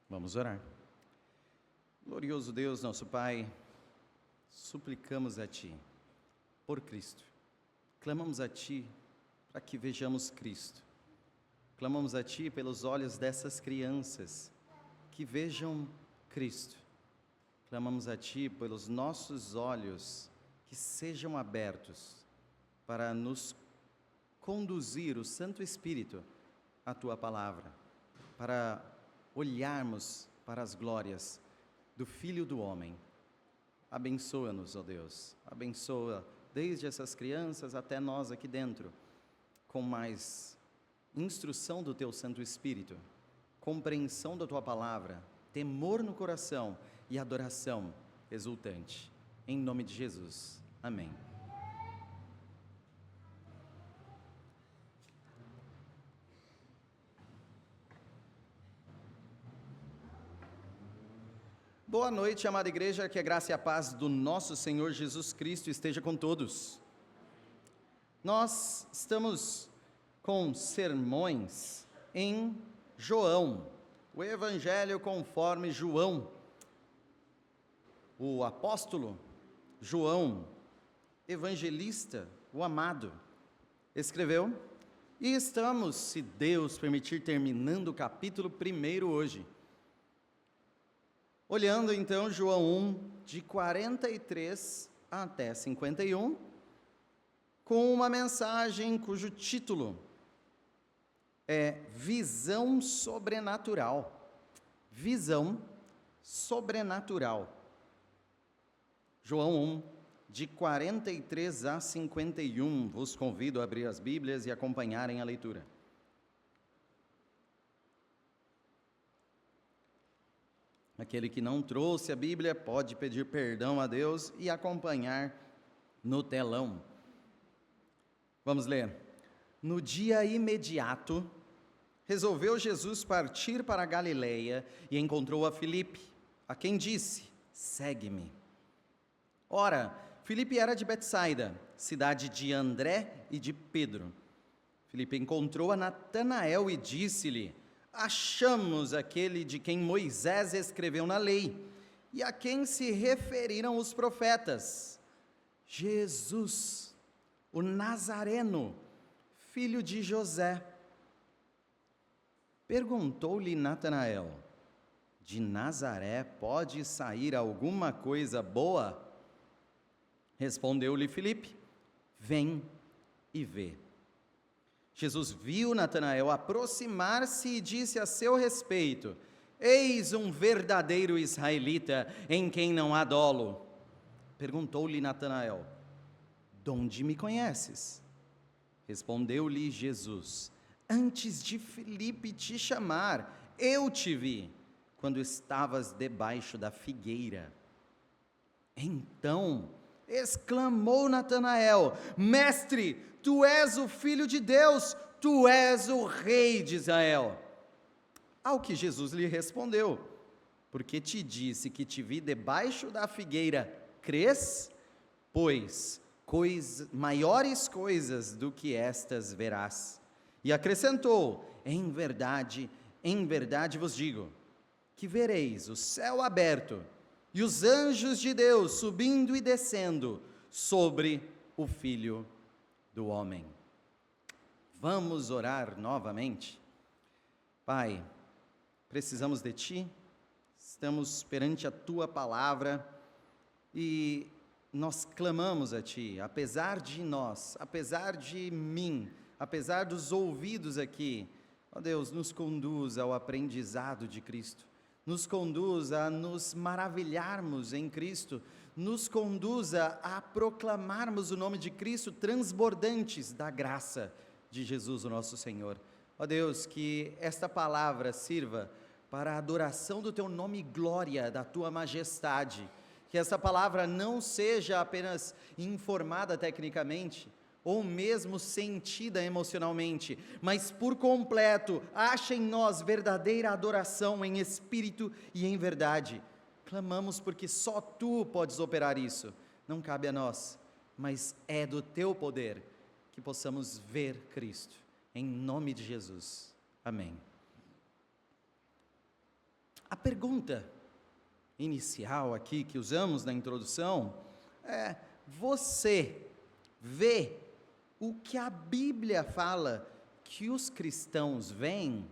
Vamos orar. Glorioso Deus, nosso Pai, suplicamos a Ti, por Cristo. Clamamos a Ti para que vejamos Cristo. Clamamos a Ti pelos olhos dessas crianças, que vejam Cristo. Clamamos a Ti pelos nossos olhos, que sejam abertos para nos conduzir o Santo Espírito à Tua palavra, para olharmos para as glórias do Filho do Homem. Abençoa-nos, ó Deus, abençoa desde essas crianças até nós aqui dentro, com mais instrução do Teu Santo Espírito, compreensão da Tua palavra, temor no coração e adoração exultante. Em nome de Jesus. Amém. Boa noite, amada igreja, que a graça e a paz do nosso Senhor Jesus Cristo esteja com todos. Nós estamos com sermões em João, o Evangelho conforme João, o apóstolo João, evangelista, o amado, escreveu, e estamos, se Deus permitir, terminando o capítulo 1 hoje. Olhando então João 1, de 43 até 51, com uma mensagem cujo título é Visão Sobrenatural. Visão Sobrenatural. João 1, de 43 a 51, vos convido a abrir as Bíblias e acompanharem a leitura. Aquele que não trouxe a Bíblia pode pedir perdão a Deus e acompanhar no telão. Vamos ler. No dia imediato, resolveu Jesus partir para a Galileia e encontrou a Filipe, a quem disse, segue-me. Ora, Filipe era de Betsaida, cidade de André e de Pedro. Filipe encontrou a Natanael e disse-lhe, achamos aquele de quem Moisés escreveu na lei, e a quem se referiram os profetas, Jesus, o Nazareno, filho de José. Perguntou-lhe Natanael, de Nazaré pode sair alguma coisa boa? Respondeu-lhe Filipe, vem e vê. Jesus viu Natanael aproximar-se e disse a seu respeito, eis um verdadeiro israelita, em quem não há dolo. Perguntou-lhe Natanael, donde me conheces? Respondeu-lhe Jesus, antes de Filipe te chamar, eu te vi, quando estavas debaixo da figueira. Então exclamou Natanael, mestre, tu és o Filho de Deus, tu és o Rei de Israel. Ao que Jesus lhe respondeu, porque te disse que te vi debaixo da figueira, crês? Pois maiores coisas do que estas verás. E acrescentou, em verdade vos digo, que vereis o céu aberto, e os anjos de Deus subindo e descendo sobre o Filho do Homem. Vamos orar novamente. Pai, precisamos de Ti, estamos perante a Tua palavra e nós clamamos a Ti, apesar de nós, apesar de mim, apesar dos ouvidos aqui, ó Deus, nos conduz ao aprendizado de Cristo, nos conduz a nos maravilharmos em Cristo, nos conduza a proclamarmos o nome de Cristo, transbordantes da graça de Jesus, o nosso Senhor. Ó Deus, que esta palavra sirva para a adoração do Teu nome e glória, da Tua majestade, que essa palavra não seja apenas informada tecnicamente, ou mesmo sentida emocionalmente, mas por completo, ache em nós verdadeira adoração em espírito e em verdade. Clamamos porque só Tu podes operar isso, não cabe a nós, mas é do Teu poder que possamos ver Cristo, em nome de Jesus, amém. A pergunta inicial aqui que usamos na introdução é: você vê o que a Bíblia fala que os cristãos veem?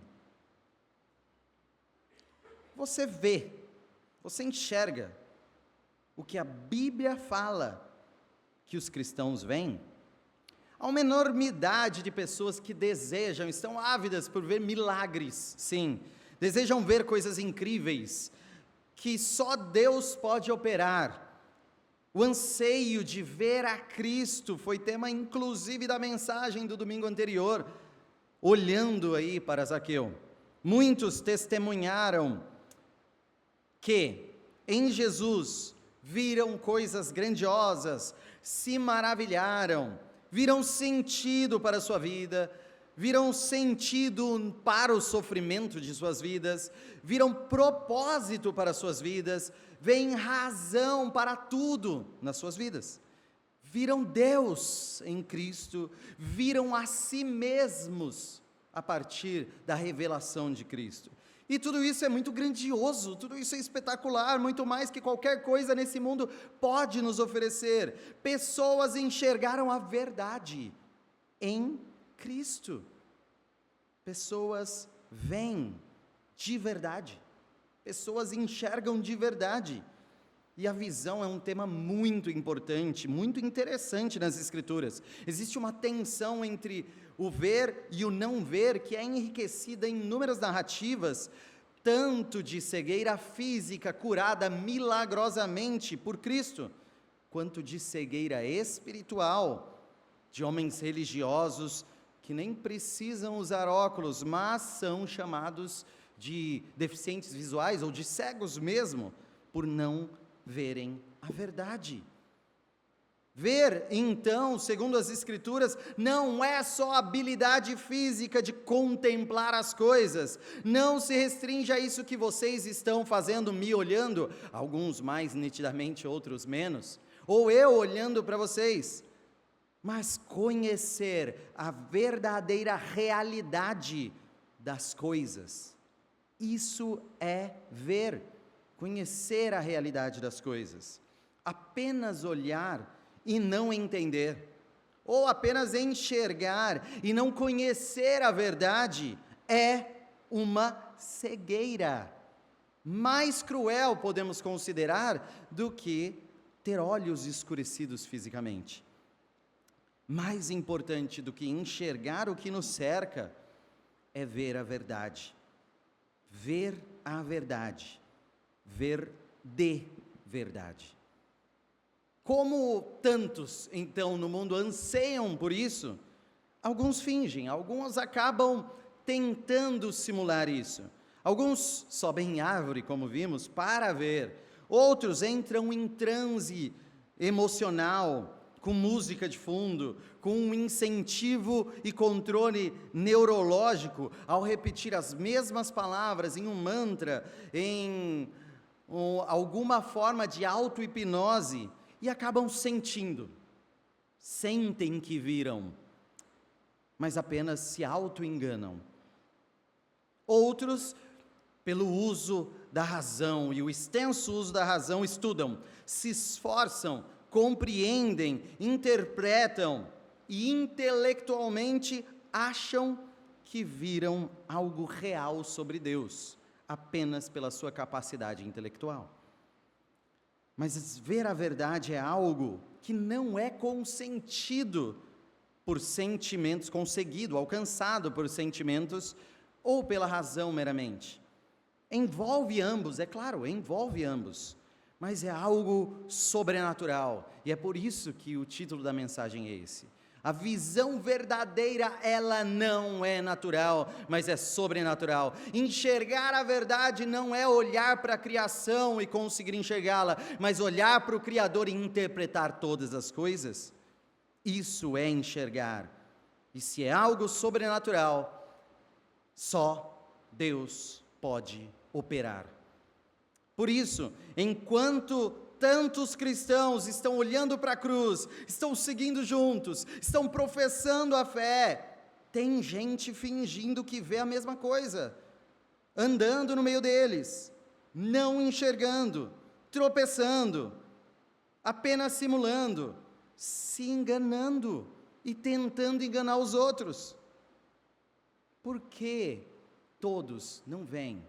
Você vê, você enxerga o que a Bíblia fala que os cristãos veem? Há uma enormidade de pessoas que desejam, estão ávidas por ver milagres, sim, desejam ver coisas incríveis, que só Deus pode operar. O anseio de ver a Cristo foi tema inclusive da mensagem do domingo anterior, olhando aí para Zaqueu. Muitos testemunharam que em Jesus viram coisas grandiosas, se maravilharam, viram sentido para a sua vida, viram sentido para o sofrimento de suas vidas, viram propósito para as suas vidas, veem razão para tudo nas suas vidas, viram Deus em Cristo, viram a si mesmos a partir da revelação de Cristo. E tudo isso é muito grandioso, tudo isso é espetacular, muito mais que qualquer coisa nesse mundo pode nos oferecer. Pessoas enxergaram a verdade em Cristo. Pessoas veem de verdade. Pessoas enxergam de verdade. E a visão é um tema muito importante, muito interessante nas Escrituras. Existe uma tensão entre o ver e o não ver, que é enriquecida em inúmeras narrativas, tanto de cegueira física curada milagrosamente por Cristo, quanto de cegueira espiritual, de homens religiosos que nem precisam usar óculos, mas são chamados de deficientes visuais ou de cegos mesmo, por não verem a verdade. Ver, então, segundo as Escrituras, não é só habilidade física de contemplar as coisas, não se restringe a isso que vocês estão fazendo, me olhando, alguns mais nitidamente, outros menos, ou eu olhando para vocês, mas conhecer a verdadeira realidade das coisas. Isso é ver, conhecer a realidade das coisas. Apenas olhar e não entender, ou apenas enxergar e não conhecer a verdade, é uma cegueira. Mais cruel podemos considerar do que ter olhos escurecidos fisicamente. Mais importante do que enxergar o que nos cerca é ver a verdade. Ver a verdade. Ver de verdade. Como tantos, então, no mundo anseiam por isso, alguns fingem, alguns acabam tentando simular isso. Alguns sobem em árvore, como vimos, para ver. Outros entram em transe emocional, com música de fundo, com um incentivo e controle neurológico, ao repetir as mesmas palavras em um mantra, em alguma forma de auto-hipnose, e acabam sentindo, sentem que viram, mas apenas se auto-enganam. Outros, pelo uso da razão e o extenso uso da razão, estudam, se esforçam, compreendem, interpretam e intelectualmente acham que viram algo real sobre Deus, apenas pela sua capacidade intelectual. Mas ver a verdade é algo que não é consentido por sentimentos, conseguido, alcançado por sentimentos ou pela razão meramente. Envolve ambos, é claro, envolve ambos, mas é algo sobrenatural, e é por isso que o título da mensagem é esse. A visão verdadeira, ela não é natural, mas é sobrenatural. Enxergar a verdade não é olhar para a criação e conseguir enxergá-la, mas olhar para o Criador e interpretar todas as coisas. Isso é enxergar. E se é algo sobrenatural, só Deus pode operar. Por isso, enquanto tantos cristãos estão olhando para a cruz, estão seguindo juntos, estão professando a fé, tem gente fingindo que vê a mesma coisa, andando no meio deles, não enxergando, tropeçando, apenas simulando, se enganando e tentando enganar os outros. Por que todos não veem?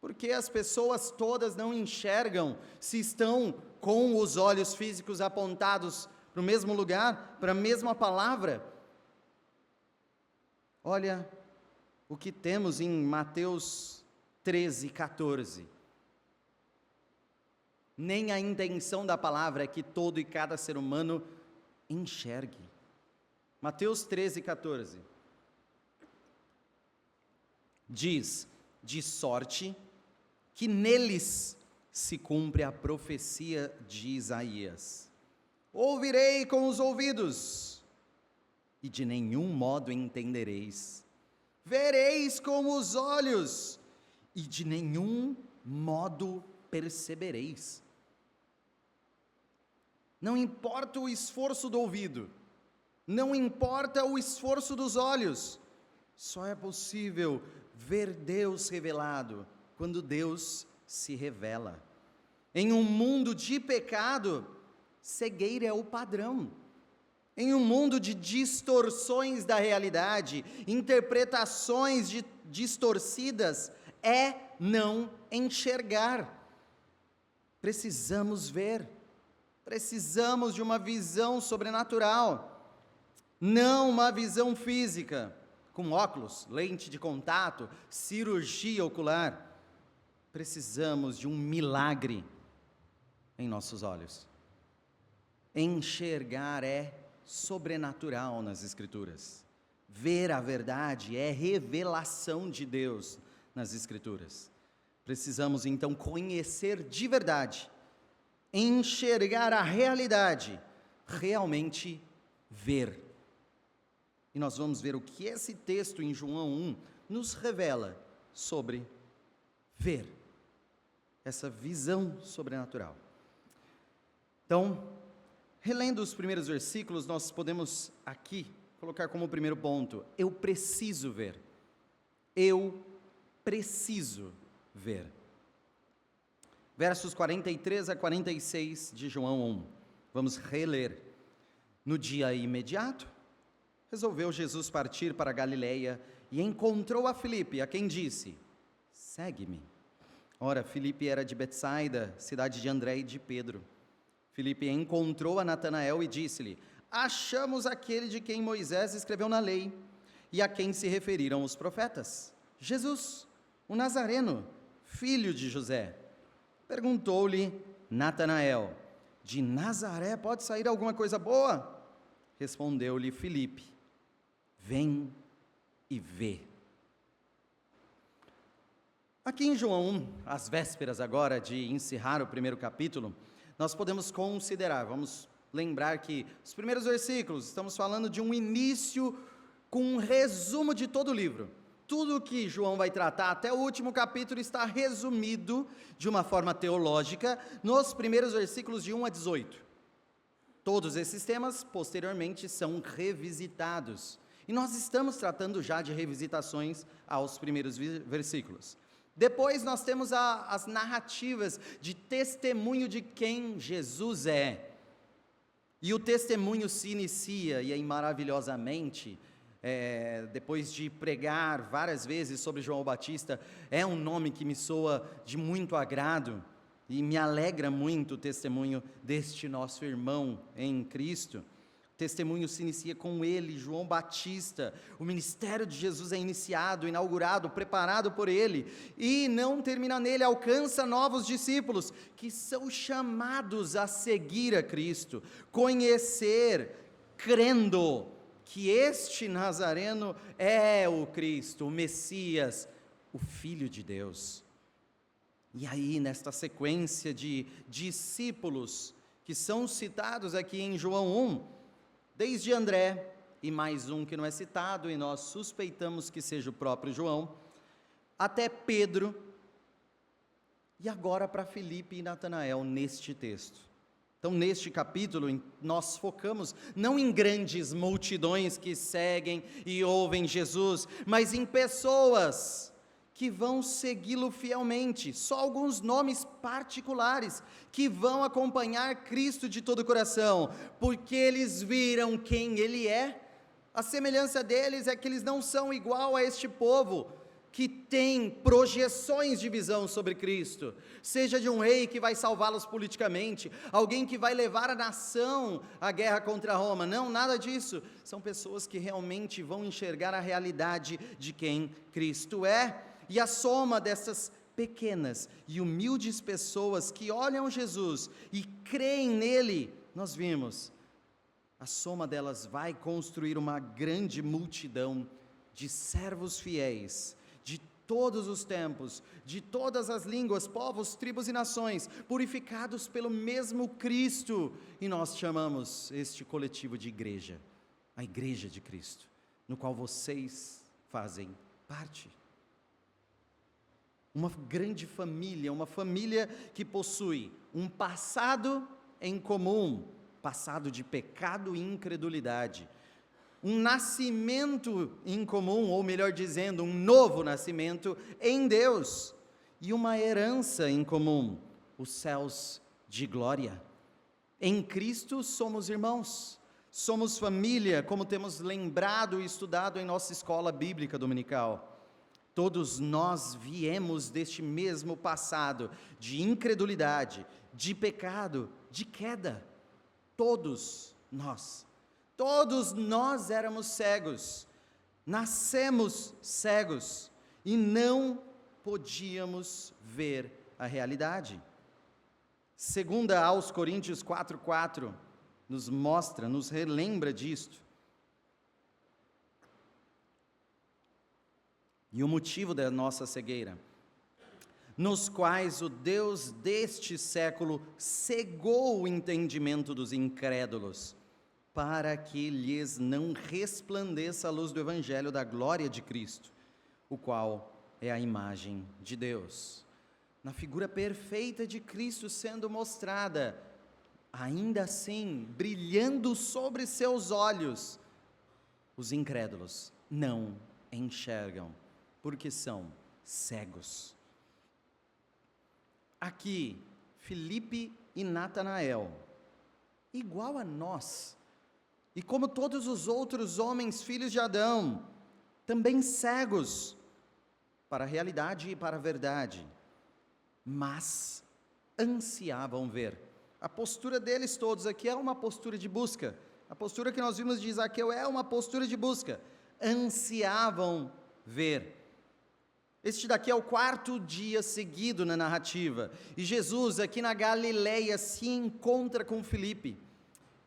Por que as pessoas todas não enxergam se estão com os olhos físicos apontados para o mesmo lugar, para a mesma palavra? Olha o que temos em Mateus 13:14. Nem a intenção da palavra é que todo e cada ser humano enxergue. Mateus 13:14 diz: de sorte que neles se cumpre a profecia de Isaías. Ouvirei com os ouvidos, e de nenhum modo entendereis. Vereis com os olhos, e de nenhum modo percebereis. Não importa o esforço do ouvido, não importa o esforço dos olhos, só é possível ver Deus revelado quando Deus se revela. Em um mundo de pecado, cegueira é o padrão. Em um mundo de distorções da realidade, interpretações distorcidas, é não enxergar. Precisamos ver, precisamos de uma visão sobrenatural, não uma visão física, com óculos, lente de contato, cirurgia ocular. Precisamos de um milagre em nossos olhos. Enxergar é sobrenatural nas Escrituras. Ver a verdade é revelação de Deus nas Escrituras. Precisamos então conhecer de verdade, enxergar a realidade, realmente ver. E nós vamos ver o que esse texto em João 1 nos revela sobre ver, essa visão sobrenatural. Então, relendo os primeiros versículos, nós podemos aqui colocar como primeiro ponto: eu preciso ver. Eu preciso ver. Versos 43 a 46 de João 1. Vamos reler. No dia imediato, resolveu Jesus partir para a Galileia e encontrou a Filipe, a quem disse: segue-me. Ora, Filipe era de Betsaida, cidade de André e de Pedro. Filipe encontrou a Natanael e disse-lhe: achamos aquele de quem Moisés escreveu na lei e a quem se referiram os profetas, Jesus, o Nazareno, filho de José. Perguntou-lhe Natanael: de Nazaré pode sair alguma coisa boa? Respondeu-lhe Filipe: vem e vê. Aqui em João 1, às vésperas agora de encerrar o primeiro capítulo, nós podemos considerar, vamos lembrar que os primeiros versículos, estamos falando de um início com um resumo de todo o livro. Tudo o que João vai tratar até o último capítulo está resumido de uma forma teológica nos primeiros versículos de 1 a 18. Todos esses temas, posteriormente, são revisitados. E nós estamos tratando já de revisitações aos primeiros versículos. Depois nós temos as narrativas de testemunho de quem Jesus é. E o testemunho se inicia, e aí maravilhosamente, depois de pregar várias vezes sobre João Batista, é um nome que me soa de muito agrado, e me alegra muito o testemunho deste nosso irmão em Cristo. O testemunho se inicia com ele, João Batista. O ministério de Jesus é iniciado, inaugurado, preparado por ele, e não termina nele, alcança novos discípulos, que são chamados a seguir a Cristo, conhecer, crendo que este Nazareno é o Cristo, o Messias, o Filho de Deus. E aí, nesta sequência de discípulos, que são citados aqui em João 1, desde André, e mais um que não é citado, e nós suspeitamos que seja o próprio João, até Pedro, e agora para Filipe e Natanael, neste texto. Então, neste capítulo, nós focamos não em grandes multidões que seguem e ouvem Jesus, mas em pessoas que vão segui-lo fielmente, só alguns nomes particulares que vão acompanhar Cristo de todo o coração, porque eles viram quem Ele é. A semelhança deles é que eles não são igual a este povo, que tem projeções de visão sobre Cristo, seja de um rei que vai salvá-los politicamente, alguém que vai levar a nação à guerra contra Roma, não, nada disso, são pessoas que realmente vão enxergar a realidade de quem Cristo é, e a soma dessas pequenas e humildes pessoas que olham Jesus e creem nele, nós vimos, a soma delas vai construir uma grande multidão de servos fiéis, de todos os tempos, de todas as línguas, povos, tribos e nações, purificados pelo mesmo Cristo, e nós chamamos este coletivo de igreja, a Igreja de Cristo, no qual vocês fazem parte. Uma grande família, uma família que possui um passado em comum, passado de pecado e incredulidade, um nascimento em comum, ou melhor dizendo, um novo nascimento em Deus, e uma herança em comum, os céus de glória. Em Cristo somos irmãos, somos família, como temos lembrado e estudado em nossa escola bíblica dominical. Todos nós viemos deste mesmo passado de incredulidade, de pecado, de queda. Todos nós éramos cegos, nascemos cegos e não podíamos ver a realidade. Segunda aos Coríntios 4:4 nos mostra, nos relembra disto. E o motivo da nossa cegueira, nos quais o Deus deste século cegou o entendimento dos incrédulos, para que lhes não resplandeça a luz do Evangelho da glória de Cristo, o qual é a imagem de Deus. Na figura perfeita de Cristo sendo mostrada, ainda assim, brilhando sobre seus olhos, os incrédulos não enxergam, porque são cegos. Aqui, Filipe e Natanael, igual a nós, e como todos os outros homens, filhos de Adão, também cegos para a realidade e para a verdade, mas ansiavam ver. A postura deles todos aqui é uma postura de busca. A postura que nós vimos de Zaqueu é uma postura de busca. Ansiavam ver. Este daqui é o 4º dia seguido na narrativa, e Jesus aqui na Galileia se encontra com Filipe,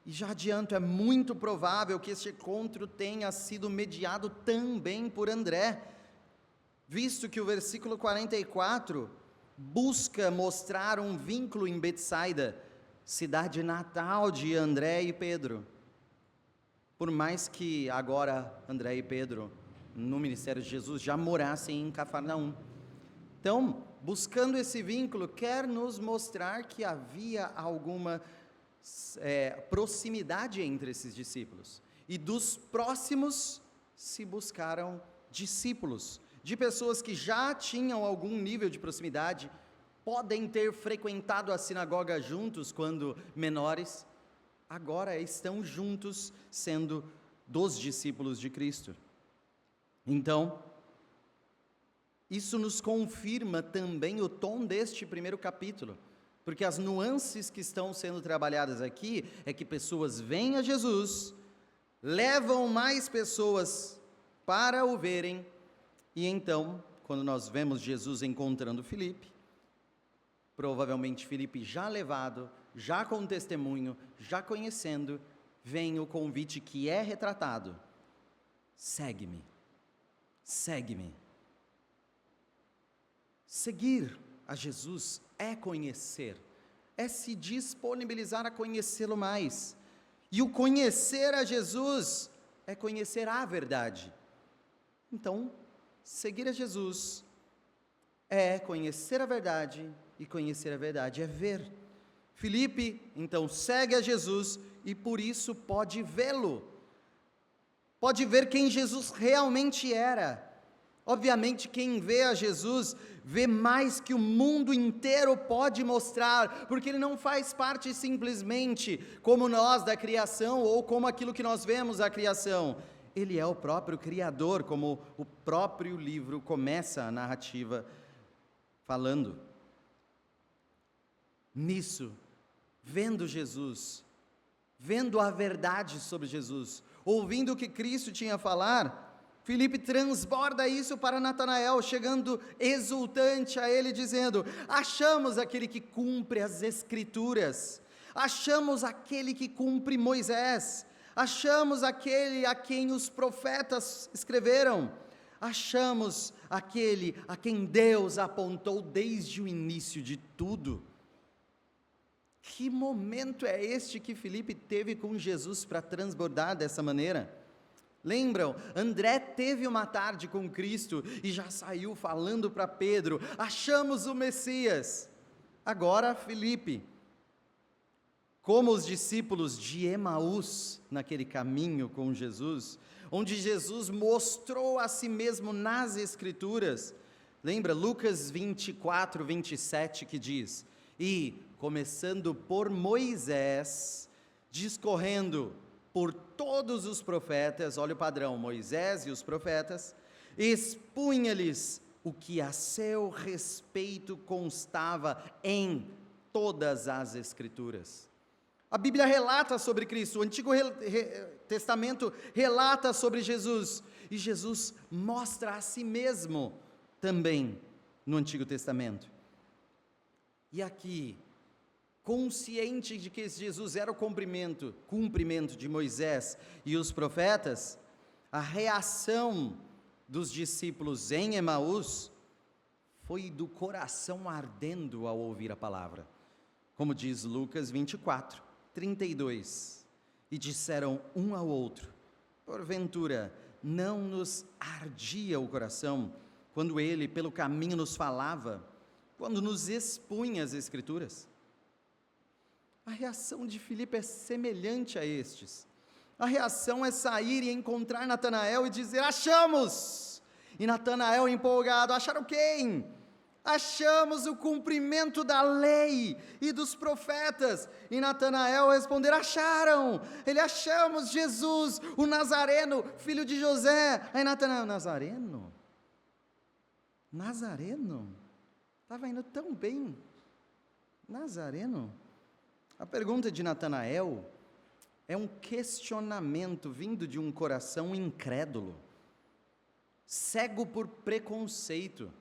e já adianto, é muito provável que este encontro tenha sido mediado também por André, visto que o versículo 44 busca mostrar um vínculo em Betsaida, cidade natal de André e Pedro, por mais que agora André e Pedro no ministério de Jesus já morassem em Cafarnaum. Então, buscando esse vínculo, quer nos mostrar que havia alguma proximidade entre esses discípulos, e dos próximos se buscaram discípulos, de pessoas que já tinham algum nível de proximidade, podem ter frequentado a sinagoga juntos quando menores, agora estão juntos sendo dos discípulos de Cristo. Então, isso nos confirma também o tom deste primeiro capítulo, porque as nuances que estão sendo trabalhadas aqui é que pessoas vêm a Jesus, levam mais pessoas para o verem, e então, quando nós vemos Jesus encontrando Filipe, provavelmente Filipe já levado, já com testemunho, já conhecendo, vem o convite que é retratado: segue-me. Segue-me. Seguir a Jesus é conhecer, é se disponibilizar a conhecê-lo mais, e o conhecer a Jesus é conhecer a verdade. Então, seguir a Jesus é conhecer a verdade, e conhecer a verdade é ver. Filipe, então, segue a Jesus, e por isso pode vê-lo, pode ver quem Jesus realmente era, Obviamente, quem vê a Jesus, vê mais que o mundo inteiro pode mostrar, porque ele não faz parte simplesmente como nós da criação, ou como aquilo que nós vemos da criação. Ele é o próprio Criador, como o próprio livro começa a narrativa falando. Nisso, vendo Jesus, vendo a verdade sobre Jesus, ouvindo o que Cristo tinha a falar, Filipe transborda isso para Natanael, chegando exultante a ele, dizendo: achamos aquele que cumpre as Escrituras, achamos aquele que cumpre Moisés, achamos aquele a quem os profetas escreveram, achamos aquele a quem Deus apontou desde o início de tudo. Que momento é este que Filipe teve com Jesus para transbordar dessa maneira? Lembram? André teve uma tarde com Cristo e já saiu falando para Pedro: achamos o Messias. Agora Filipe, como os discípulos de Emaús, naquele caminho com Jesus, onde Jesus mostrou a si mesmo nas Escrituras. Lembra Lucas 24, 27, que diz: e começando por Moisés, discorrendo por todos os profetas, olha o padrão, Moisés e os profetas, expunha-lhes o que a seu respeito constava em todas as Escrituras. A Bíblia relata sobre Cristo, o Antigo Testamento relata sobre Jesus, e Jesus mostra a si mesmo também no Antigo Testamento. E aqui, consciente de que Jesus era o cumprimento de Moisés e os profetas, a reação dos discípulos em Emaús foi do coração ardendo ao ouvir a palavra, como diz Lucas 24, 32, e disseram um ao outro: porventura não nos ardia o coração, quando ele pelo caminho nos falava, quando nos expunha as Escrituras? A reação de Filipe é semelhante a estes. A reação é sair e encontrar Natanael e dizer: achamos! E Natanael empolgado: acharam quem? Achamos o cumprimento da lei e dos profetas. E Natanael responder: acharam! Ele: achamos Jesus, o Nazareno, filho de José. Aí Natanael: Nazareno? Nazareno? Estava indo tão bem. Nazareno? A pergunta de Natanael é um questionamento vindo de um coração incrédulo, cego por preconceito.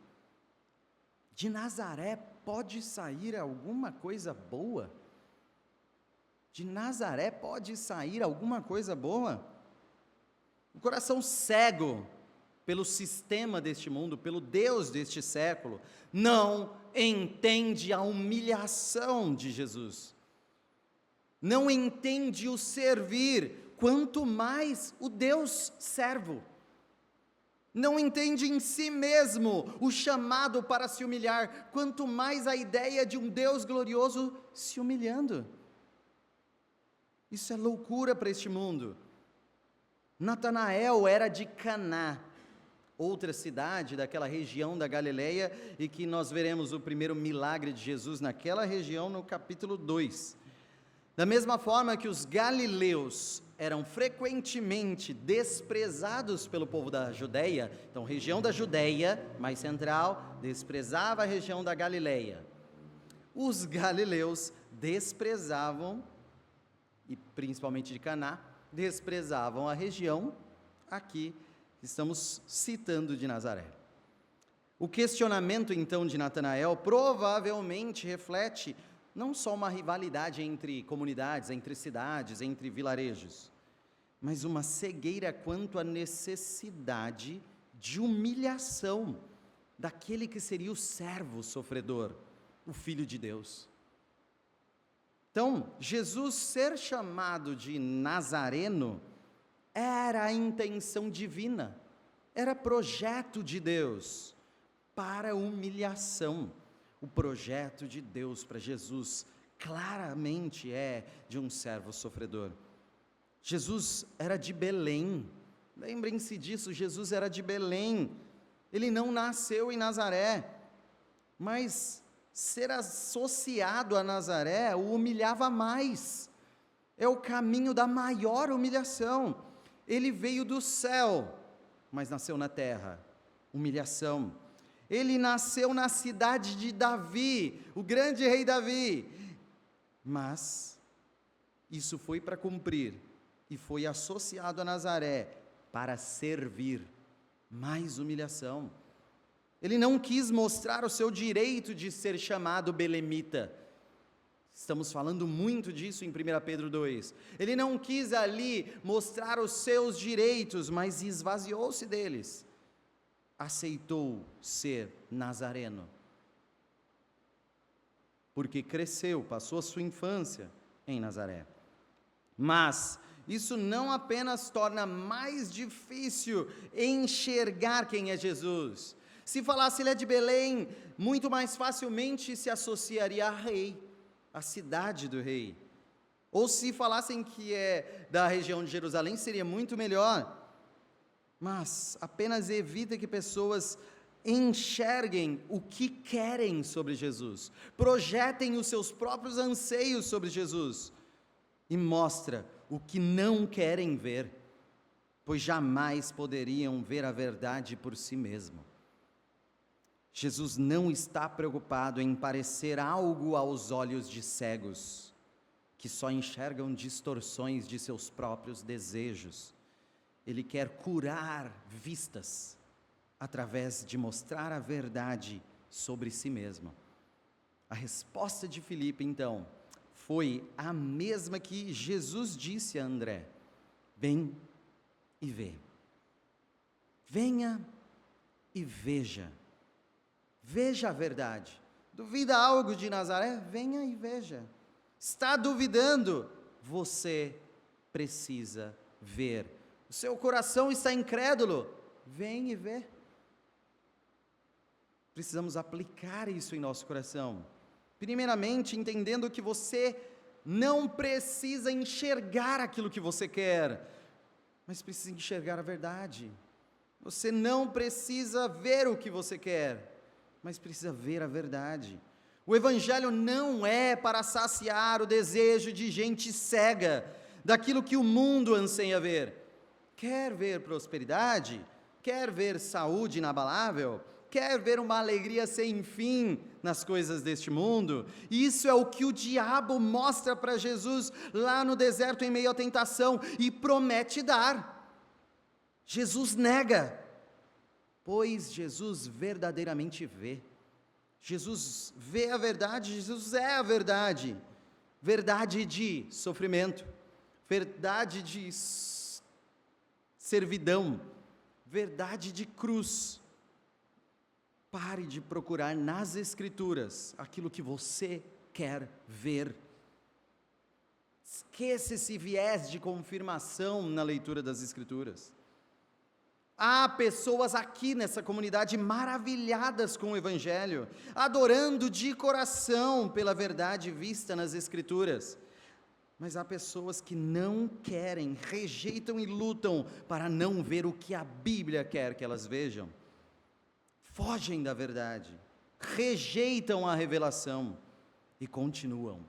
De Nazaré pode sair alguma coisa boa? De Nazaré pode sair alguma coisa boa? O coração cego pelo sistema deste mundo, pelo Deus deste século, não entende a humilhação de Jesus. Não entende o servir, quanto mais o Deus servo. Não entende em si mesmo o chamado para se humilhar, quanto mais a ideia de um Deus glorioso se humilhando. Isso é loucura para este mundo. Natanael era de Caná, outra cidade daquela região da Galileia, e que nós veremos o primeiro milagre de Jesus naquela região no capítulo 2. Da mesma forma que os galileus eram frequentemente desprezados pelo povo da Judeia, então região da Judeia, mais central, desprezava a região da Galileia. Os galileus desprezavam, e principalmente de Caná, desprezavam a região, aqui estamos citando de Nazaré. O questionamento então de Natanael provavelmente reflete não só uma rivalidade entre comunidades, entre cidades, entre vilarejos, mas uma cegueira quanto à necessidade de humilhação daquele que seria o servo sofredor, o Filho de Deus. Então, Jesus ser chamado de Nazareno era a intenção divina, era projeto de Deus para humilhação. O projeto de Deus para Jesus claramente é de um servo sofredor. Jesus era de Belém, lembrem-se disso, Jesus era de Belém, Ele não nasceu em Nazaré, mas ser associado a Nazaré o humilhava mais. É o caminho da maior humilhação. Ele veio do céu, mas nasceu na terra. Humilhação. Ele nasceu na cidade de Davi, o grande rei Davi. Mas isso foi para cumprir e foi associado a Nazaré para servir. Mais humilhação. Ele não quis mostrar o seu direito de ser chamado belemita. Estamos falando muito disso em 1 Pedro 2. Ele não quis ali mostrar os seus direitos, mas esvaziou-se deles. Aceitou ser nazareno. Porque cresceu, passou a sua infância em Nazaré. Mas isso não apenas torna mais difícil enxergar quem é Jesus. Se falasse ele é de Belém, muito mais facilmente se associaria a rei, a cidade do rei. Ou se falassem que é da região de Jerusalém, seria muito melhor. Mas apenas evita que pessoas enxerguem o que querem sobre Jesus, projetem os seus próprios anseios sobre Jesus, e mostra o que não querem ver, pois jamais poderiam ver a verdade por si mesmo. Jesus não está preocupado em parecer algo aos olhos de cegos, que só enxergam distorções de seus próprios desejos. Ele quer curar vistas, através de mostrar a verdade sobre si mesmo. A resposta de Filipe, então, foi a mesma que Jesus disse a André: vem e vê. Venha e veja. Veja a verdade. Duvida algo de Nazaré? Venha e veja. Está duvidando? Você precisa ver. O seu coração está incrédulo? Vem e vê. Precisamos aplicar isso em nosso coração. Primeiramente, entendendo que você não precisa enxergar aquilo que você quer, mas precisa enxergar a verdade. Você não precisa ver o que você quer, mas precisa ver a verdade. O Evangelho não é para saciar o desejo de gente cega, daquilo que o mundo anseia ver. Quer ver prosperidade? Quer ver saúde inabalável? Quer ver uma alegria sem fim nas coisas deste mundo? Isso é o que o diabo mostra para Jesus lá no deserto em meio à tentação e promete dar. Jesus nega, pois Jesus verdadeiramente vê. Jesus vê a verdade, Jesus é a verdade. Verdade de sofrimento, verdade de servidão, verdade de cruz. Pare de procurar nas Escrituras aquilo que você quer ver. Esqueça esse viés de confirmação na leitura das Escrituras. Há pessoas aqui nessa comunidade maravilhadas com o Evangelho, adorando de coração pela verdade vista nas Escrituras. Mas há pessoas que não querem, rejeitam e lutam para não ver o que a Bíblia quer que elas vejam. Fogem da verdade, rejeitam a revelação e continuam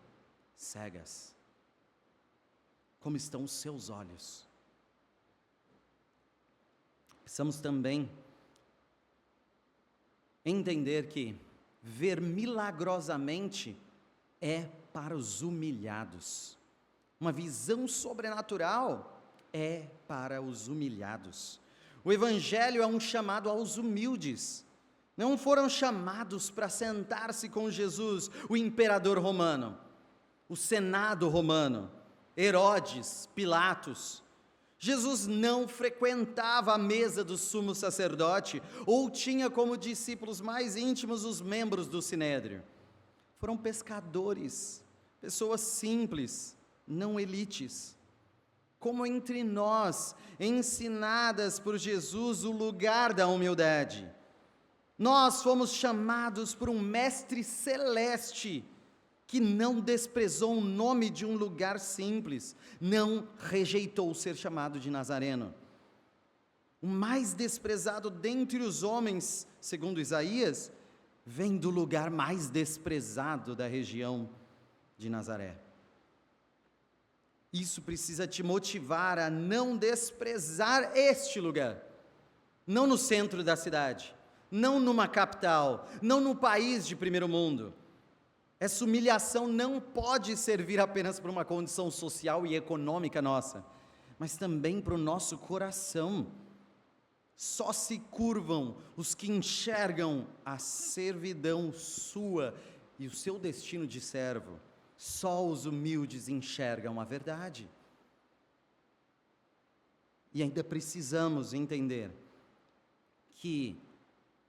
cegas. Como estão os seus olhos? Precisamos também entender que ver milagrosamente é para os humilhados. Uma visão sobrenatural é para os humilhados. O Evangelho é um chamado aos humildes. Não foram chamados para sentar-se com Jesus, o imperador romano, o senado romano, Herodes, Pilatos. Jesus não frequentava a mesa do sumo sacerdote, ou tinha como discípulos mais íntimos os membros do sinédrio. Foram pescadores, pessoas simples, não elites. Como entre nós, ensinadas por Jesus o lugar da humildade. Nós fomos chamados por um mestre celeste, que não desprezou o nome de um lugar simples, não rejeitou ser chamado de Nazareno. o mais desprezado dentre os homens, segundo Isaías, vem do lugar mais desprezado da região de Nazaré. Isso precisa te motivar a não desprezar este lugar, não no centro da cidade, não numa capital, não no país de primeiro mundo. Essa humilhação não pode servir apenas para uma condição social e econômica nossa, mas também para o nosso coração. Só se curvam os que enxergam a servidão sua e o seu destino de servo. Só os humildes enxergam a verdade. E ainda precisamos entender que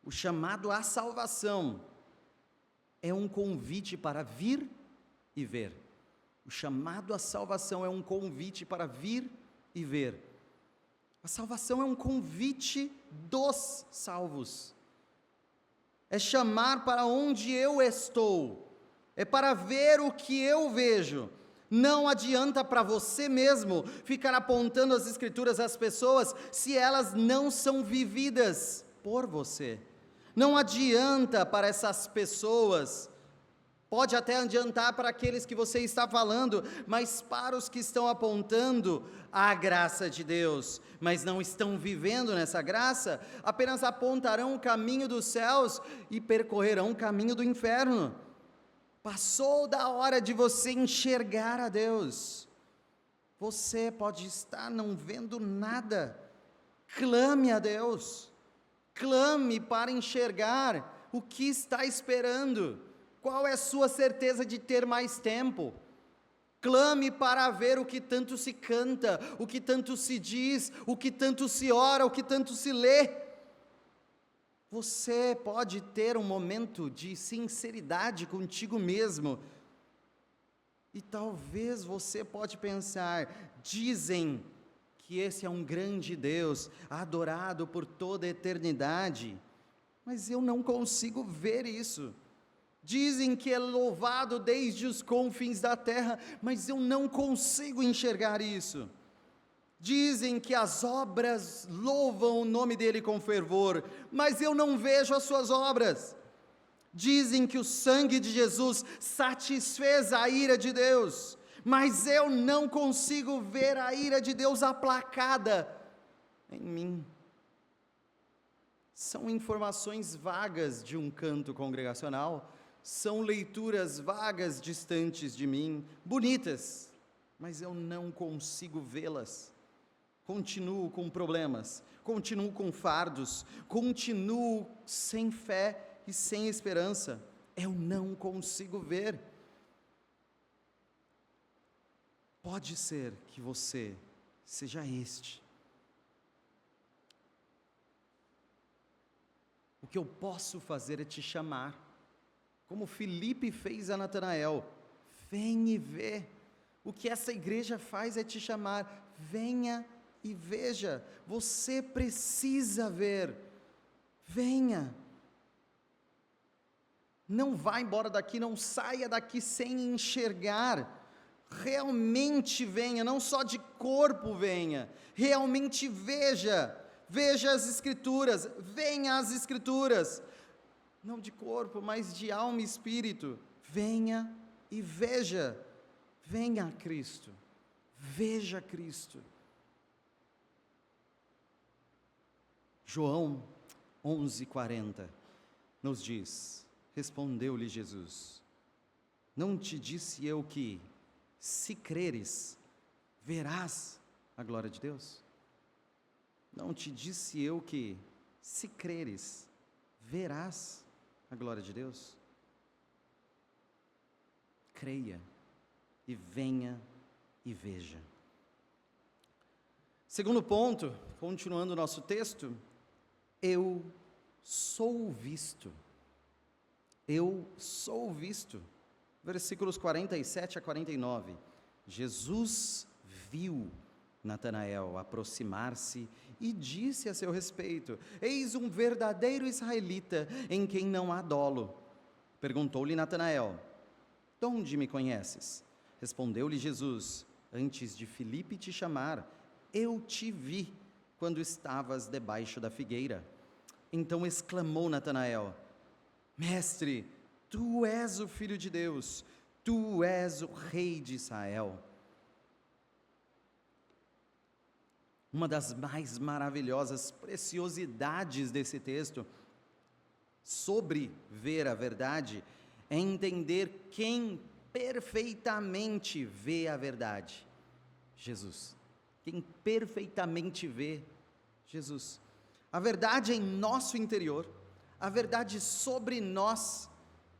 o chamado à salvação é um convite para vir e ver. O chamado à salvação é um convite para vir e ver. A salvação é um convite dos salvos. É chamar para onde eu estou. É para ver o que eu vejo. Não adianta para você mesmo ficar apontando as Escrituras às pessoas se elas não são vividas por você. Não adianta para essas pessoas, pode até adiantar para aqueles que você está falando, mas para os que estão apontando a graça de Deus, mas não estão vivendo nessa graça, apenas apontarão o caminho dos céus e percorrerão o caminho do inferno. Passou da hora de você enxergar a Deus. Você pode estar não vendo nada. Clame a Deus. Clame para enxergar o que está esperando. Qual é a sua certeza de ter mais tempo? Clame para ver o que tanto se canta, o que tanto se diz, o que tanto se ora, o que tanto se lê. Você pode ter um momento de sinceridade contigo mesmo. E talvez você pode pensar, dizem que esse é um grande Deus, adorado por toda a eternidade, mas eu não consigo ver isso. Dizem que é louvado desde os confins da terra, mas eu não consigo enxergar isso. Dizem que as obras louvam o nome dele com fervor, mas eu não vejo as suas obras. Dizem que o sangue de Jesus satisfez a ira de Deus, mas eu não consigo ver a ira de Deus aplacada em mim. São informações vagas de um canto congregacional, são leituras vagas distantes de mim, bonitas, mas eu não consigo vê-las. Continuo com problemas, continuo com fardos, continuo sem fé e sem esperança. Eu não consigo ver. Pode ser que você seja este. O que eu posso fazer é te chamar, como Filipe fez a Natanael. Vem e vê. O que essa igreja faz é te chamar. Venha e veja. Você precisa ver. Venha. Não vá embora daqui, não saia daqui sem enxergar. Realmente venha, não só de corpo venha. Realmente veja. Veja as Escrituras, venha às Escrituras, não de corpo, mas de alma e espírito. Venha e veja. Venha a Cristo, veja Cristo. João 11:40 nos diz: respondeu-lhe Jesus: não te disse eu que, se creres, verás a glória de Deus? Não te disse eu que, se creres, verás a glória de Deus? Creia e venha e veja. Segundo ponto, continuando o nosso texto, eu sou visto. Eu sou visto. Versículos 47 a 49. Jesus viu Natanael aproximar-se e disse a seu respeito: eis um verdadeiro israelita, em quem não há dolo. Perguntou-lhe Natanael: de onde me conheces? Respondeu-lhe Jesus: antes de Filipe te chamar, eu te vi, quando estavas debaixo da figueira. Então exclamou Natanael: Mestre, tu és o Filho de Deus, tu és o Rei de Israel. Uma das mais maravilhosas preciosidades desse texto sobre ver a verdade é entender quem perfeitamente vê a verdade: Jesus. Quem perfeitamente vê Jesus. A verdade em nosso interior, a verdade sobre nós,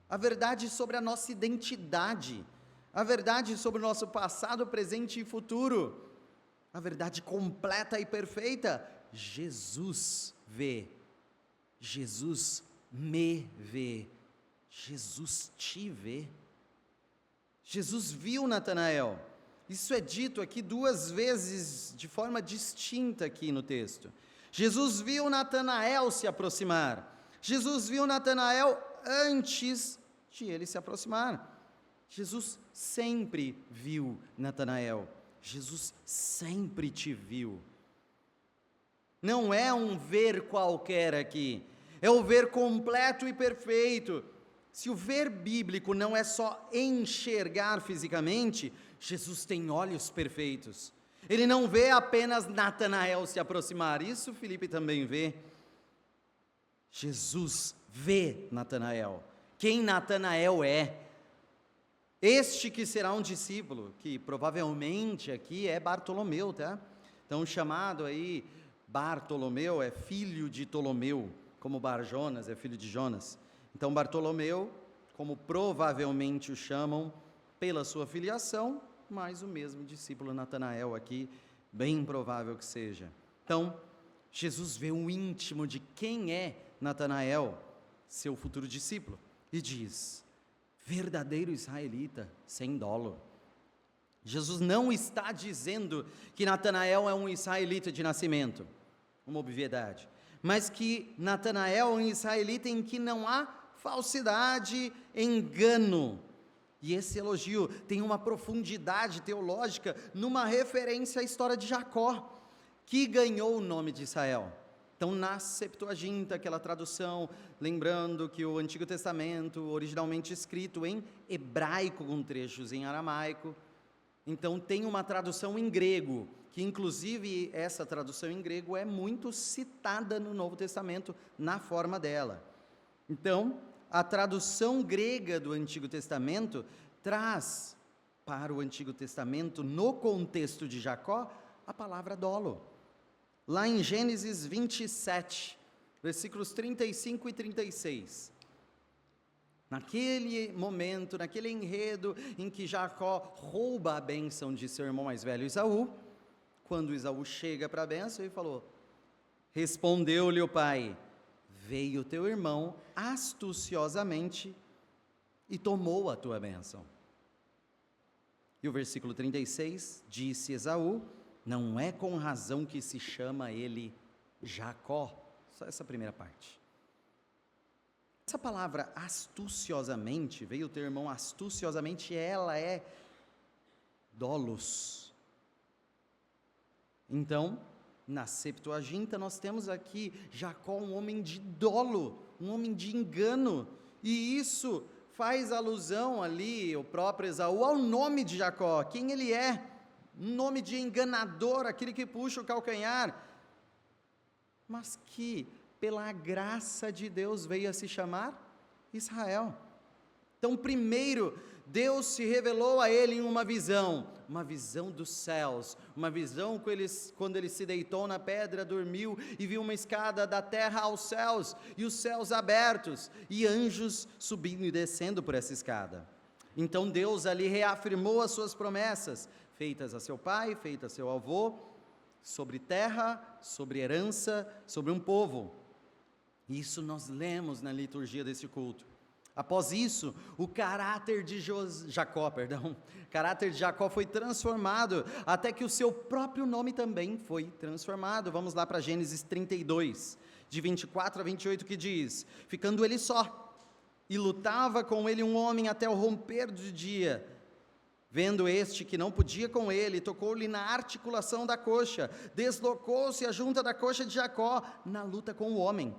a verdade sobre a nossa identidade, a verdade sobre o nosso passado, presente e futuro, a verdade completa e perfeita, Jesus vê, Jesus me vê, Jesus te vê. Jesus viu Natanael. Isso é dito aqui duas vezes de forma distinta aqui no texto. Jesus viu Natanael se aproximar. Jesus viu Natanael antes de ele se aproximar. Jesus sempre viu Natanael. Jesus sempre te viu. Não é um ver qualquer aqui, é o ver completo e perfeito. Se o ver bíblico não é só enxergar fisicamente, Jesus tem olhos perfeitos. Ele não vê apenas Natanael se aproximar, isso Filipe também vê. Jesus vê Natanael. Quem Natanael é? Este que será um discípulo, que provavelmente aqui é Bartolomeu, tá? Então chamado aí, Bartolomeu é filho de Ptolomeu, como Bar-Jonas é filho de Jonas. Então Bartolomeu, como provavelmente o chamam pela sua filiação, mas o mesmo discípulo Natanael aqui, bem provável que seja. Então, Jesus vê o íntimo de quem é Natanael, seu futuro discípulo, e diz: verdadeiro israelita, sem dolo. Jesus não está dizendo que Natanael é um israelita de nascimento, uma obviedade, mas que Natanael é um israelita em que não há falsidade, engano. E esse elogio tem uma profundidade teológica numa referência à história de Jacó, que ganhou o nome de Israel. Então, na Septuaginta, aquela tradução, lembrando que o Antigo Testamento, originalmente escrito em hebraico, com trechos em aramaico, então tem uma tradução em grego, que inclusive essa tradução em grego é muito citada no Novo Testamento, na forma dela. Então, a tradução grega do Antigo Testamento traz para o Antigo Testamento, no contexto de Jacó, a palavra dolo. Lá em Gênesis 27, versículos 35 e 36. Naquele momento, naquele enredo em que Jacó rouba a bênção de seu irmão mais velho Esaú, quando Esaú chega para a bênção, ele falou: respondeu-lhe o pai: veio teu irmão astuciosamente e tomou a tua bênção. E o versículo 36, disse Esaú: não é com razão que se chama ele Jacó. Só essa primeira parte. Essa palavra astuciosamente, veio teu irmão astuciosamente, ela é dolos. Então, na Septuaginta nós temos aqui Jacó, um homem de dolo, um homem de engano, e isso faz alusão ali, o próprio Esaú, ao nome de Jacó, quem ele é, um nome de enganador, aquele que puxa o calcanhar, mas que pela graça de Deus veio a se chamar Israel. Então, primeiro, Deus se revelou a ele em uma visão dos céus, uma visão quando ele se deitou na pedra, dormiu e viu uma escada da terra aos céus, e os céus abertos, e anjos subindo e descendo por essa escada. Então Deus ali reafirmou as suas promessas, feitas a seu pai, feitas a seu avô, sobre terra, sobre herança, sobre um povo. Isso nós lemos na liturgia desse culto. Após isso, o caráter de Jacó foi transformado, até que o seu próprio nome também foi transformado. Vamos lá para Gênesis 32, de 24 a 28, que diz: ficando ele só, e lutava com ele um homem até o romper do dia, Vendo este que não podia com ele, tocou-lhe na articulação da coxa, deslocou-se a junta da coxa de Jacó na luta com o homem.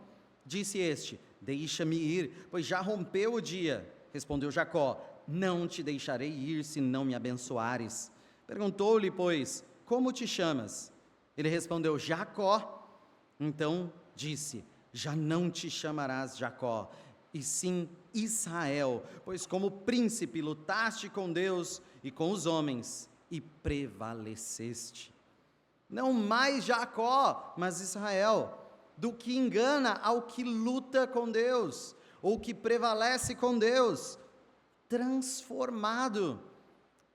Disse este: deixa-me ir, pois já rompeu o dia. Respondeu Jacó: não te deixarei ir se não me abençoares. Perguntou-lhe, pois, como te chamas? Ele respondeu: Jacó. Então disse: já não te chamarás Jacó, e sim Israel, pois como príncipe lutaste com Deus e com os homens, e prevaleceste. Não mais Jacó, mas Israel, do que engana ao que luta com Deus, ou que prevalece com Deus, transformado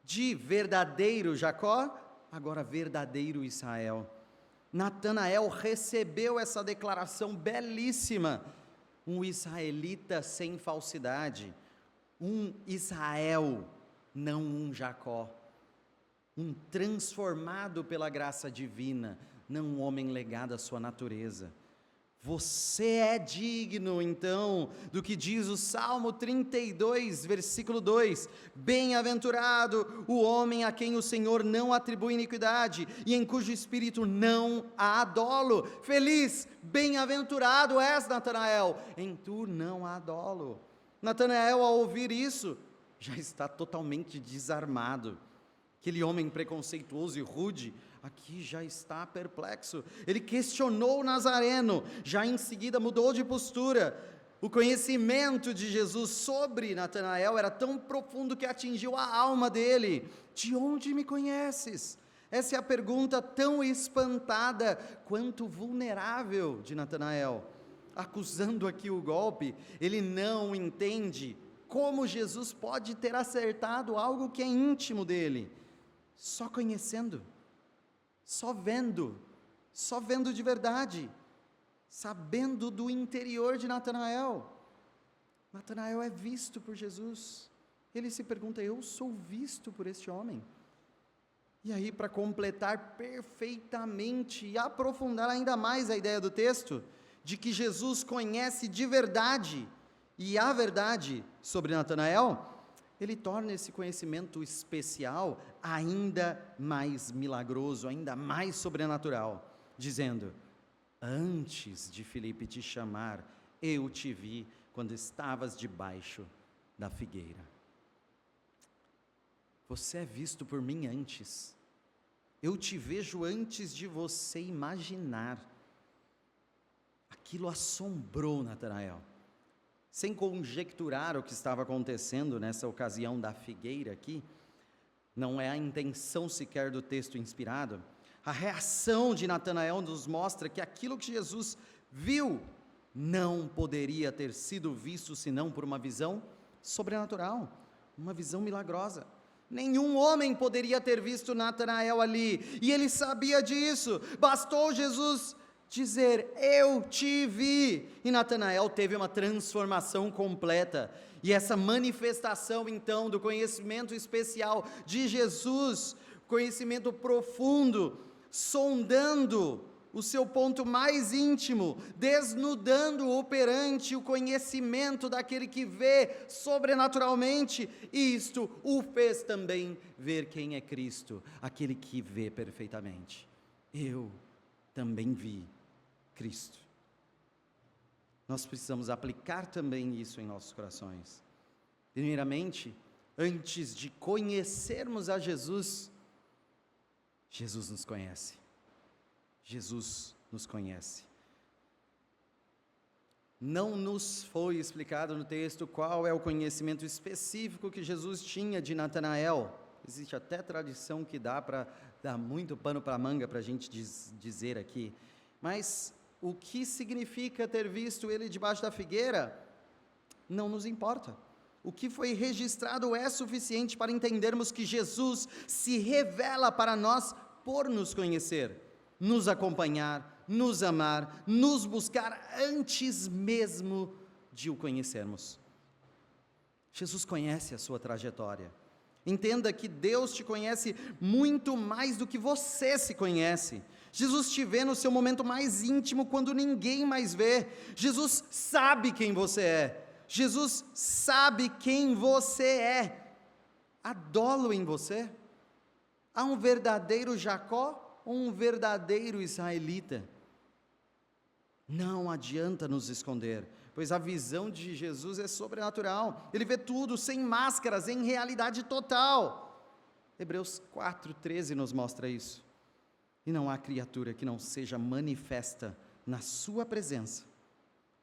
de verdadeiro Jacó, agora verdadeiro Israel. Natanael recebeu essa declaração belíssima, um israelita sem falsidade, um Israel, não um Jacó, um transformado pela graça divina, não um homem legado à sua natureza. Você é digno, então, do que diz o Salmo 32, versículo 2: bem-aventurado o homem a quem o Senhor não atribui iniquidade, e em cujo espírito não há dolo. Feliz, bem-aventurado és, Natanael, em tu não há dolo. Natanael, ao ouvir isso, já está totalmente desarmado. Aquele homem preconceituoso e rude, aqui já está perplexo. Ele questionou o Nazareno, já em seguida mudou de postura. O conhecimento de Jesus sobre Natanael era tão profundo que atingiu a alma dele. De onde me conheces? Essa é a pergunta tão espantada quanto vulnerável de Natanael. Acusando aqui o golpe, ele não entende como Jesus pode ter acertado algo que é íntimo dele. Só conhecendo, só vendo de verdade, sabendo do interior de Natanael. Natanael é visto por Jesus. Ele se pergunta: eu sou visto por este homem? E aí, para completar perfeitamente e aprofundar ainda mais a ideia do texto, de que Jesus conhece de verdade e a verdade sobre Natanael, ele torna esse conhecimento especial ainda mais milagroso, ainda mais sobrenatural, dizendo: antes de Filipe te chamar, eu te vi quando estavas debaixo da figueira. Você é visto por mim antes, eu te vejo antes de você imaginar. Aquilo assombrou Natanael. Sem conjecturar o que estava acontecendo nessa ocasião da figueira aqui, não é a intenção sequer do texto inspirado, a reação de Natanael nos mostra que aquilo que Jesus viu não poderia ter sido visto senão por uma visão sobrenatural, uma visão milagrosa. Nenhum homem poderia ter visto Natanael ali, e ele sabia disso. Bastou Jesus dizer: eu te vi, e Natanael teve uma transformação completa. E essa manifestação então do conhecimento especial de Jesus, conhecimento profundo, sondando o seu ponto mais íntimo, desnudando-o perante o conhecimento daquele que vê sobrenaturalmente, e isto o fez também ver quem é Cristo, aquele que vê perfeitamente. Eu também vi Cristo. Nós precisamos aplicar também isso em nossos corações. Primeiramente, antes de conhecermos a Jesus, Jesus nos conhece. Jesus nos conhece. Não nos foi explicado no texto qual é o conhecimento específico que Jesus tinha de Natanael. Existe até tradição que dá para dar muito pano para a manga para a gente dizer aqui. Mas o que significa ter visto ele debaixo da figueira, não nos importa. O que foi registrado é suficiente para entendermos que Jesus se revela para nós por nos conhecer, nos acompanhar, nos amar, nos buscar antes mesmo de o conhecermos. Jesus conhece a sua trajetória. Entenda que Deus te conhece muito mais do que você se conhece. Jesus te vê no seu momento mais íntimo, quando ninguém mais vê. Jesus sabe quem você é. Jesus sabe quem você é. Há dolo em você? Há um verdadeiro Jacó ou um verdadeiro israelita? Não adianta nos esconder, pois a visão de Jesus é sobrenatural. Ele vê tudo sem máscaras, em realidade total. Hebreus 4:13 nos mostra isso. E não há criatura que não seja manifesta na sua presença.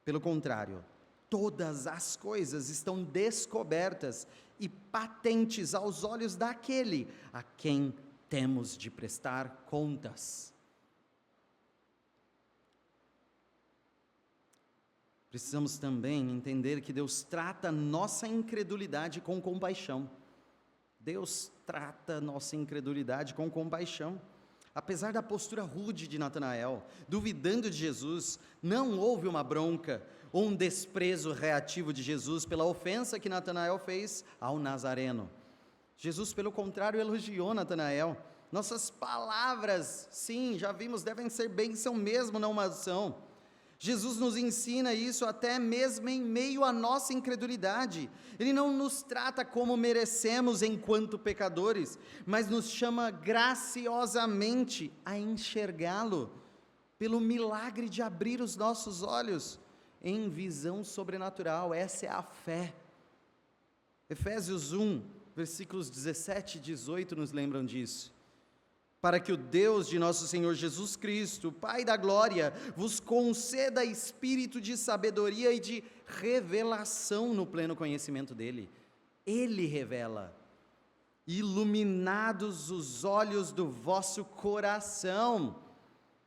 Pelo contrário, todas as coisas estão descobertas e patentes aos olhos daquele a quem temos de prestar contas. Precisamos também entender que Deus trata nossa incredulidade com compaixão. Deus trata nossa incredulidade com compaixão. Apesar da postura rude de Natanael, duvidando de Jesus, não houve uma bronca ou um desprezo reativo de Jesus pela ofensa que Natanael fez ao Nazareno. Jesus, pelo contrário, elogiou Natanael. Nossas palavras, sim, já vimos, devem ser bênção mesmo, não maldição. Jesus nos ensina isso até mesmo em meio à nossa incredulidade. Ele não nos trata como merecemos enquanto pecadores, mas nos chama graciosamente a enxergá-lo, pelo milagre de abrir os nossos olhos em visão sobrenatural. Essa é a fé. Efésios 1, versículos 17 e 18 nos lembram disso. Para que o Deus de nosso Senhor Jesus Cristo, Pai da glória, vos conceda espírito de sabedoria e de revelação no pleno conhecimento dEle. Ele revela, iluminados os olhos do vosso coração,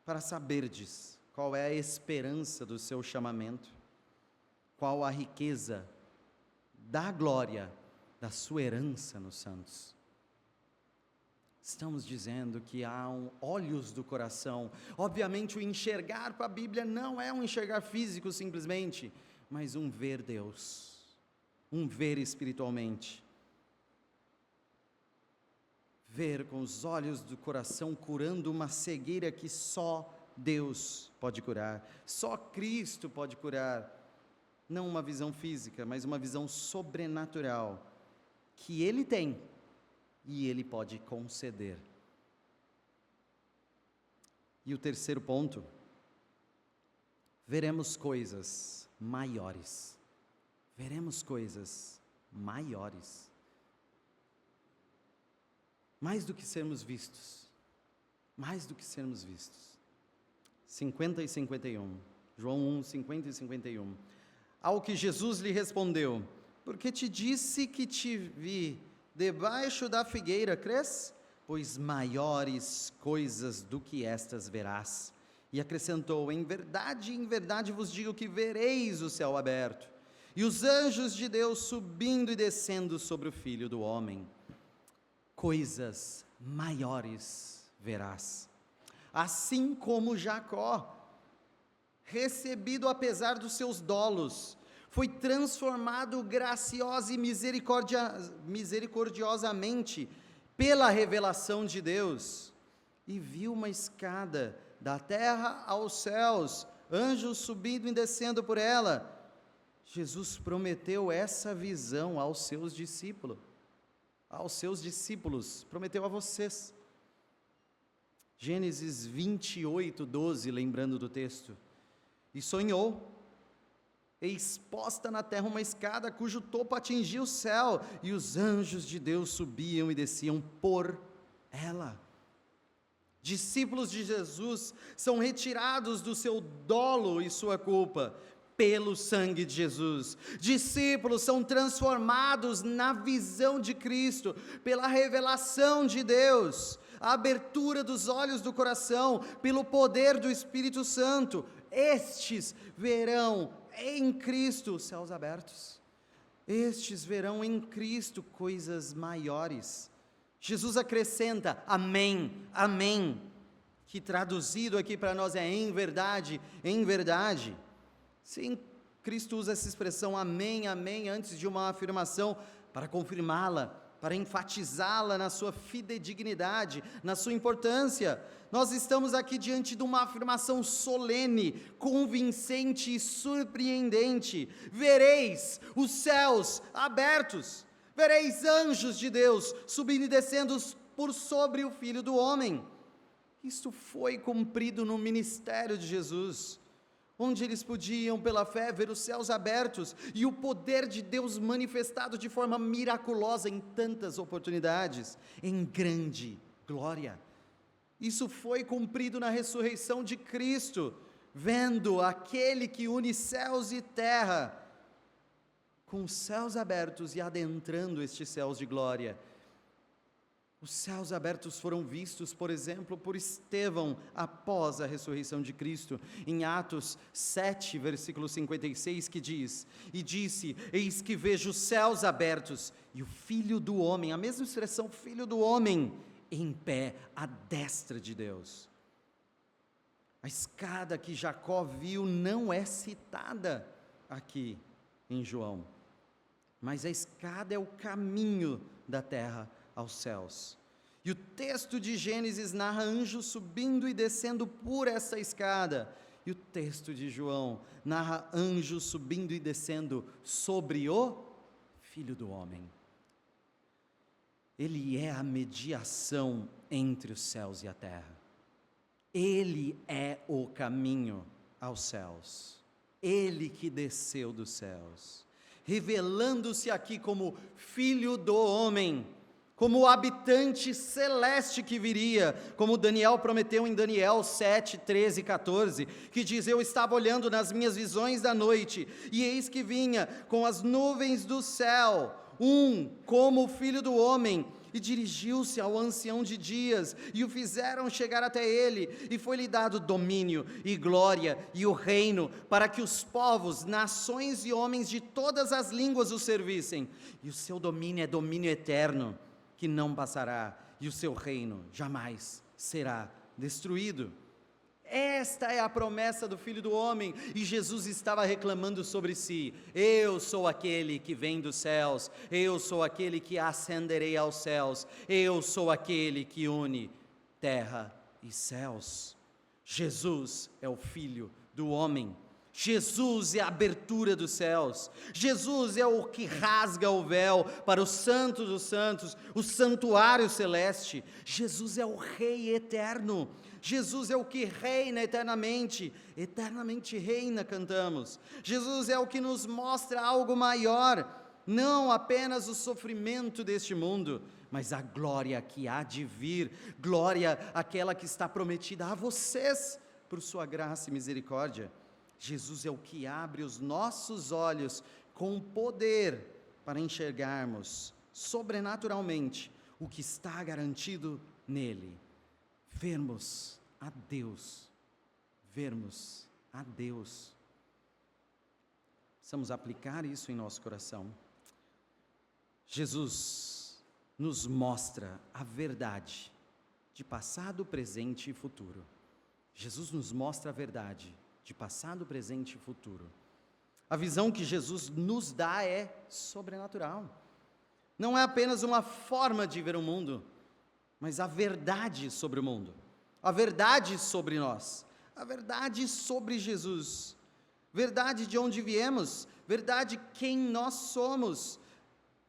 para saberdes qual é a esperança do seu chamamento, qual a riqueza da glória da sua herança nos santos. Estamos dizendo que há olhos do coração. Obviamente o enxergar para a Bíblia não é um enxergar físico simplesmente, mas um ver Deus, um ver espiritualmente. Ver com os olhos do coração, curando uma cegueira que só Deus pode curar, só Cristo pode curar. Não uma visão física, mas uma visão sobrenatural, que Ele tem e Ele pode conceder. E o terceiro ponto, veremos coisas maiores. Veremos coisas maiores. Mais do que sermos vistos. Mais do que sermos vistos. 50 e 51. João 1, 50 e 51. Ao que Jesus lhe respondeu: porque te disse que te vi debaixo da figueira, crês? Pois maiores coisas do que estas verás. E acrescentou: em verdade vos digo que vereis o céu aberto, e os anjos de Deus subindo e descendo sobre o Filho do Homem. Coisas maiores verás. Assim como Jacó, recebido apesar dos seus dolos, foi transformado graciosa e misericordiosamente pela revelação de Deus, e viu uma escada da terra aos céus, anjos subindo e descendo por ela. Jesus prometeu essa visão aos seus discípulos, prometeu a vocês. Gênesis 28, 12, lembrando do texto. E sonhou, exposta na terra uma escada cujo topo atingia o céu, e os anjos de Deus subiam e desciam por ela. Discípulos de Jesus são retirados do seu dolo e sua culpa pelo sangue de Jesus. Discípulos são transformados na visão de Cristo pela revelação de Deus, a abertura dos olhos do coração pelo poder do Espírito Santo. Estes verão em Cristo os céus abertos. Estes verão em Cristo coisas maiores. Jesus acrescenta: amém, amém, que traduzido aqui para nós é em verdade, em verdade. Sim, Cristo usa essa expressão amém, amém, antes de uma afirmação, para confirmá-la, para enfatizá-la na sua fidedignidade, na sua importância. Nós estamos aqui diante de uma afirmação solene, convincente e surpreendente. Vereis os céus abertos, Vereis anjos de Deus subindo e descendo por sobre o Filho do Homem. Isto foi cumprido no ministério de Jesus, onde eles podiam, pela fé, ver os céus abertos e o poder de Deus manifestado de forma miraculosa em tantas oportunidades, em grande glória. Isso foi cumprido na ressurreição de Cristo, vendo aquele que une céus e terra, com os céus abertos e adentrando estes céus de glória. Os céus abertos foram vistos, por exemplo, por Estevão, após a ressurreição de Cristo, em Atos 7, versículo 56, que diz: e disse, eis que vejo os céus abertos, e o Filho do Homem, a mesma expressão, Filho do Homem, em pé, à destra de Deus. A escada que Jacó viu não é citada aqui em João, mas a escada é o caminho da terra aos céus. E o texto de Gênesis narra anjos subindo e descendo por essa escada, e o texto de João narra anjos subindo e descendo sobre o Filho do Homem. Ele é a mediação entre os céus e a terra. Ele é o caminho aos céus. Ele que desceu dos céus, revelando-se aqui como Filho do Homem, como o habitante celeste que viria, como Daniel prometeu em Daniel 7, 13 e 14, que diz: eu estava olhando nas minhas visões da noite, e eis que vinha com as nuvens do céu, como o Filho do Homem, e dirigiu-se ao ancião de dias, e o fizeram chegar até ele, e foi-lhe dado domínio, e glória, e o reino, para que os povos, nações e homens de todas as línguas o servissem, e o seu domínio é domínio eterno, que não passará, e o seu reino jamais será destruído. Esta é a promessa do Filho do Homem, e Jesus estava reclamando sobre si: eu sou aquele que vem dos céus, eu sou aquele que ascenderei aos céus, eu sou aquele que une terra e céus. Jesus é o Filho do Homem. Jesus é a abertura dos céus, Jesus é o que rasga o véu para o Santo dos Santos, o santuário celeste. Jesus é o Rei eterno, Jesus é o que reina eternamente, eternamente reina, cantamos. Jesus é o que nos mostra algo maior, não apenas o sofrimento deste mundo, mas a glória que há de vir, glória aquela que está prometida a vocês, por sua graça e misericórdia. Jesus é o que abre os nossos olhos com poder para enxergarmos sobrenaturalmente o que está garantido nele. Vermos a Deus, vermos a Deus. Precisamos aplicar isso em nosso coração. Jesus nos mostra a verdade de passado, presente e futuro. Jesus nos mostra a verdade de passado, presente e futuro. A visão que Jesus nos dá é sobrenatural. Não é apenas uma forma de ver o mundo, mas a verdade sobre o mundo, a verdade sobre nós, a verdade sobre Jesus, verdade de onde viemos, verdade quem nós somos.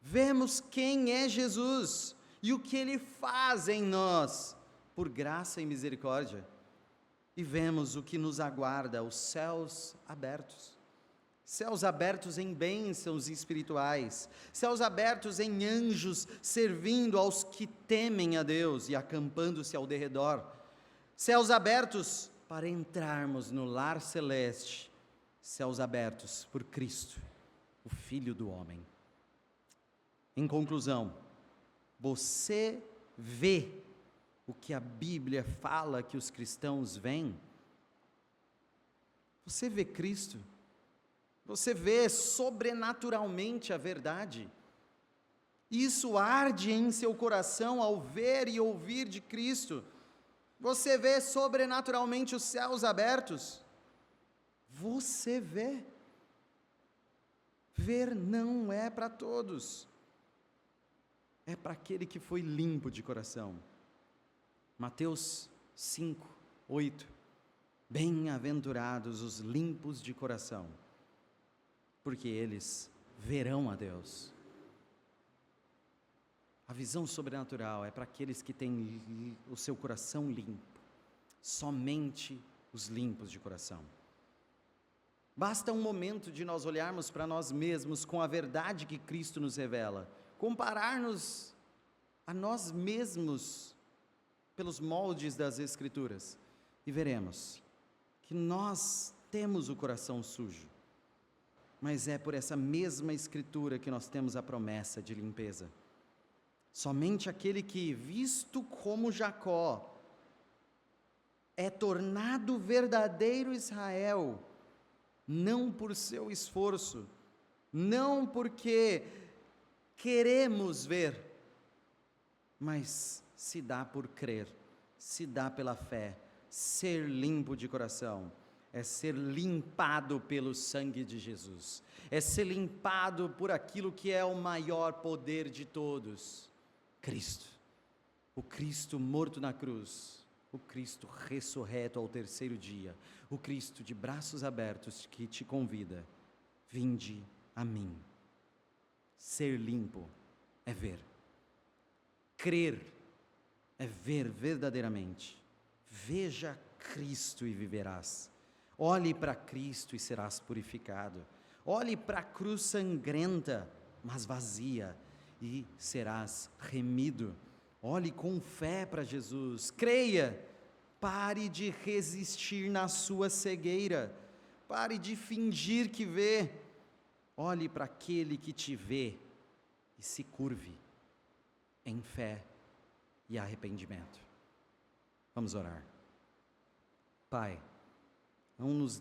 Vemos quem é Jesus e o que Ele faz em nós, por graça e misericórdia. E vemos o que nos aguarda, os céus abertos em bênçãos espirituais, céus abertos em anjos servindo aos que temem a Deus e acampando-se ao derredor, céus abertos para entrarmos no lar celeste, céus abertos por Cristo, o Filho do Homem. Em conclusão, você vê o que a Bíblia fala que os cristãos veem? Você vê Cristo? Você vê sobrenaturalmente a verdade? Isso arde em seu coração ao ver e ouvir de Cristo? Você vê sobrenaturalmente os céus abertos? Você vê? Ver não é para todos, é para aquele que foi limpo de coração. Mateus 5, 8, bem-aventurados os limpos de coração, porque eles verão a Deus. A visão sobrenatural é para aqueles que têm o seu coração limpo, somente os limpos de coração. Basta um momento de nós olharmos para nós mesmos com a verdade que Cristo nos revela, comparar-nos a nós mesmos pelos moldes das Escrituras, e veremos que nós temos o coração sujo, mas é por essa mesma Escritura que nós temos a promessa de limpeza. Somente aquele que, visto como Jacó, é tornado verdadeiro Israel, não por seu esforço, não porque queremos ver, mas se dá por crer, se dá pela fé. Ser limpo de coração é ser limpado pelo sangue de Jesus, é ser limpado por aquilo que é o maior poder de todos, Cristo. O Cristo morto na cruz, o Cristo ressurreto ao terceiro dia, o Cristo de braços abertos que te convida: vinde a mim. Ser limpo é ver, crer é ver verdadeiramente. Veja Cristo e viverás. Olhe para Cristo e serás purificado. Olhe para a cruz sangrenta, mas vazia, e serás remido. Olhe com fé para Jesus, creia, pare de resistir na sua cegueira, pare de fingir que vê, olhe para aquele que te vê e se curve em fé e arrependimento. Vamos orar. Pai, não nos